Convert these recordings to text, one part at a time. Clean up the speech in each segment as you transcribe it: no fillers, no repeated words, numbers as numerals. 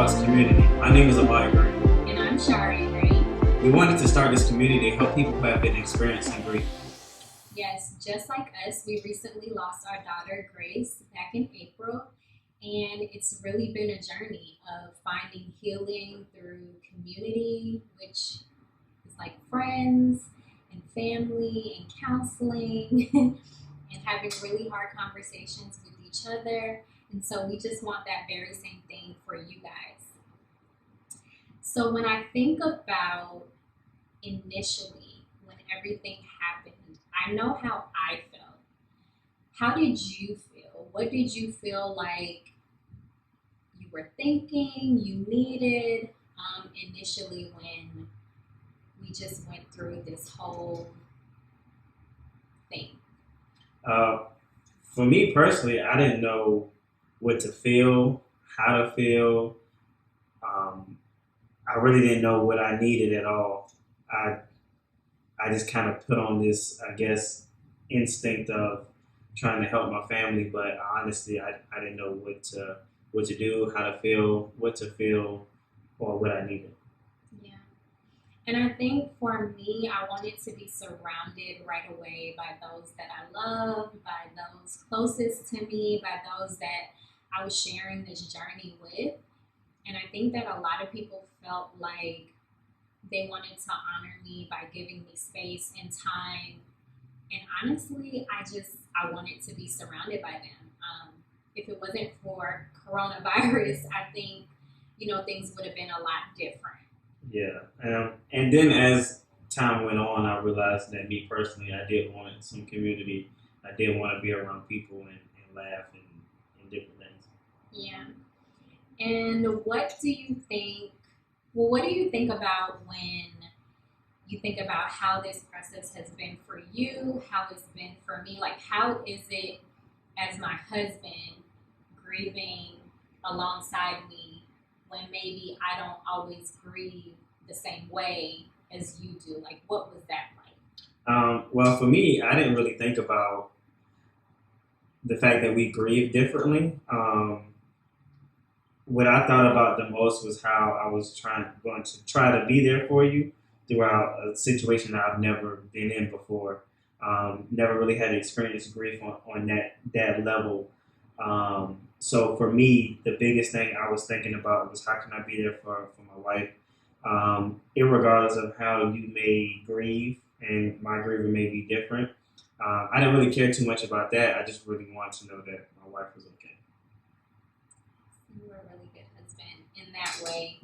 Thoughts community. My name is Amaya Green. And I'm Shari Green. We wanted to start this community to help people who have been experiencing grief. Yes, just like us, we recently lost our daughter Grace back in April, and it's really been a journey of finding healing through community, which is like friends and family and counseling and having really hard conversations with each other. And so we just want that very same thing for you guys. So when I think about initially when everything happened, I know how I felt. How did you feel? What did you feel like you were thinking, you needed initially when we just went through this whole thing? Uh, for me personally, I didn't know what to feel, how to feel. Um, I really didn't know what I needed at all. I I just kind of put on this, I guess, instinct of trying to help my family, but honestly, I didn't know what to do, how to feel, what to feel, or what I needed. Yeah. And I think for me, I wanted to be surrounded right away by those that I loved, by those closest to me, by those that I was sharing this journey with. And I think that a lot of people felt like they wanted to honor me by giving me space and time. And honestly, I wanted to be surrounded by them. If it wasn't for coronavirus, I think things would have been a lot different. Yeah, and then as time went on, I realized that me personally, I did want some community. I did want to be around people and laugh and different things. Yeah. And what do you think? Well, what do you think about when you think about how this process has been for you, how it's been for me? Like, how is it as my husband grieving alongside me when maybe I don't always grieve the same way as you do? Like, what was that like? Well, for me, I didn't really think about the fact that we grieve differently. What I thought about the most was how I was going to try to be there for you throughout a situation that I've never been in before. Never really had experienced grief on that level. So for me, the biggest thing I was thinking about was how can I be there for my wife, regardless of how you may grieve, and my grieving may be different. I didn't really care too much about that. I just really wanted to know that my wife was okay. You were a really good husband in that way.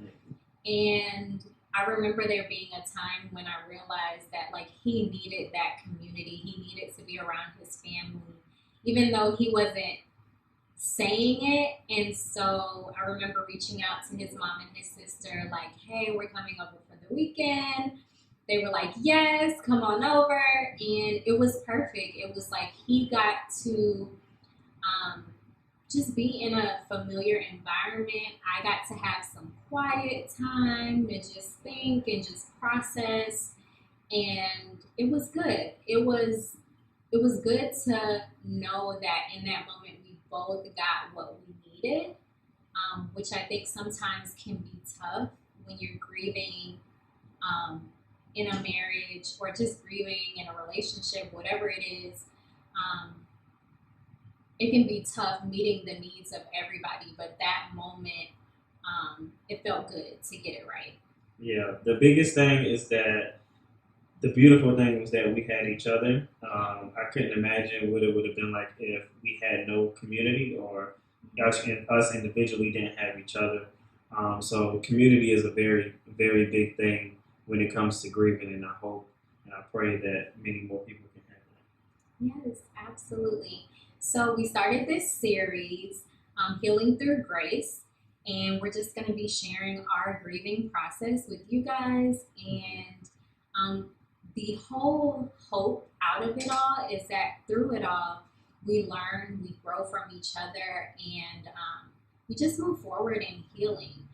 And I remember there being a time when I realized that like he needed that community. He needed to be around his family, even though he wasn't saying it. And so I remember reaching out to his mom and his sister, like, hey, we're coming over for the weekend. They were like, yes, come on over. And it was perfect. It was like he got to um, just be in a familiar environment. I got to have some quiet time to just think and just process, and it was good. It was good to know that in that moment we both got what we needed, which I think sometimes can be tough when you're grieving um, in a marriage or just grieving in a relationship, whatever it is. Um, it can be tough meeting the needs of everybody, but that moment, it felt good to get it right. Yeah, the biggest thing is that the beautiful thing was that we had each other. I couldn't imagine what it would have been like if we had no community or us individually didn't have each other. So community is a very, very big thing when it comes to grieving, and I hope and I pray that many more people can have Yes, absolutely. So we started this series, Healing Through Grace, and we're just going to be sharing our grieving process with you guys. And um, the whole hope out of it all is that through it all, we learn, we grow from each other, and we just move forward in healing.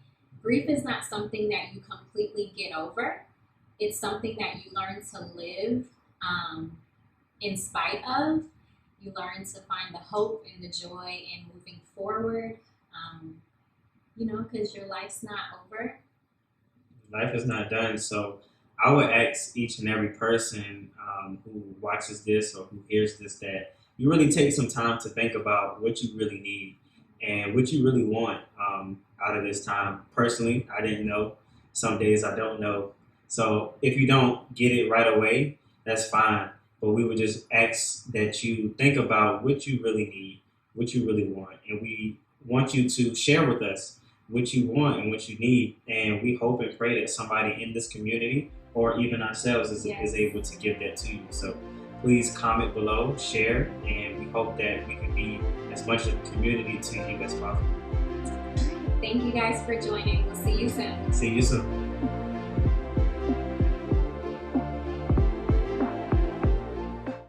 Grief is not something that you completely get over. It's something that you learn to live in spite of. You learn to find the hope and the joy in moving forward. Um, because your life's not over. Life is not done. So I would ask each and every person who watches this or who hears this that you really take some time to think about what you really need and what you really want out of this time. Personally, I didn't know. Some days I don't know. So if you don't get it right away, that's fine. But we would just ask that you think about what you really need, what you really want. And we want you to share with us what you want and what you need. And we hope and pray that somebody in this community or even ourselves is Yes. able to give that to you. So please comment below, share, and we hope that we can be as much a community to you as possible. Thank you guys for joining. We'll see you soon. See you soon.